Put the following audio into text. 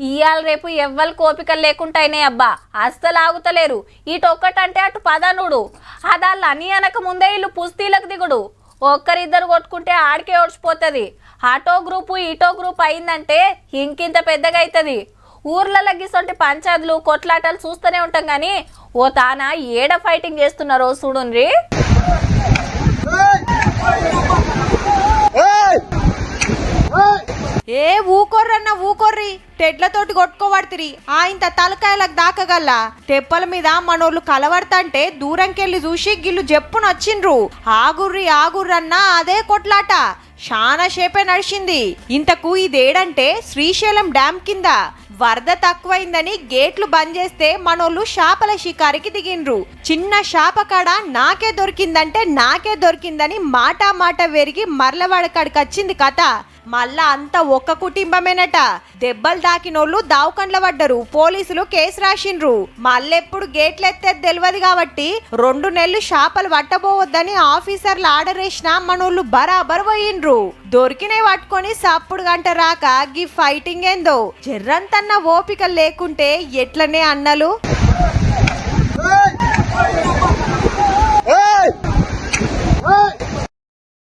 ఇయాల రేపు ఎవ్వరు కోపికలు లేకుంటాయినాయి అబ్బా, అస్సలు ఆగుతలేరు. ఇటొక్కటంటే అటు పదనుడు, అదాళ్ళు అని అనక ముందే ఇల్లు పుస్తీలకు దిగుడు. ఒక్కరిద్దరు కొట్టుకుంటే ఆడికే ఓడిచిపోతుంది. అటో గ్రూపు ఇటో గ్రూప్ అయిందంటే ఇంకింత పెద్దగా అవుతుంది. ఊర్లలో గిసొంటి పంచాయతీలు కొట్లాటలు చూస్తూనే ఉంటాం కానీ ఓ తాన ఏడ ఫైటింగ్ చేస్తున్నారో చూడుండ్రి. ఏ ఊకొర్రన్న ఊకొర్రి, టెడ్లతోటి కొట్టుకోబడుతురి. ఇంత తలకాయలకు దాకగల్లా తెప్పల మీద మనోళ్ళు కలవడతంటే దూరంకెళ్ళి చూసి గిల్లు జప్పునొచ్చిండ్రు. ఆగుర్రన్న అదే కొట్లాట చాలా సేపే నడిచింది. ఇంతకు ఇదేడంటే శ్రీశైలం డ్యామ్ కింద వరద తక్కువైందని గేట్లు బంద్ చేస్తే మనోళ్ళు చేపల షికారికి దిగిండ్రు. చిన్న చేప కాడ నాకే దొరికిందని మాట వెరిగి మరలవాడకాడికి వచ్చింది కథ. మళ్ళా అంతా ఒక్క కుటుంబమేనట. దెబ్బలు దాకినోళ్ళు దావకండ్ల పడ్డరు. పోలీసులు కేసు రాసిండ్రు. మళ్ళెప్పుడు గేట్లెత్తేది తెలియదు కాబట్టి 2 నెలలు చేపలు పట్టబోవద్దని ఆఫీసర్లు ఆర్డర్ వేసినా మనోళ్ళు బరాబర్ పోయిండ్రు. దొరికినే పట్టుకొని సప్పుడు గంట రాక గీ ఫైటింగ్ ఏందో. జర్రంతన్న ఓపిక లేకుంటే ఎట్లనే అన్నలు.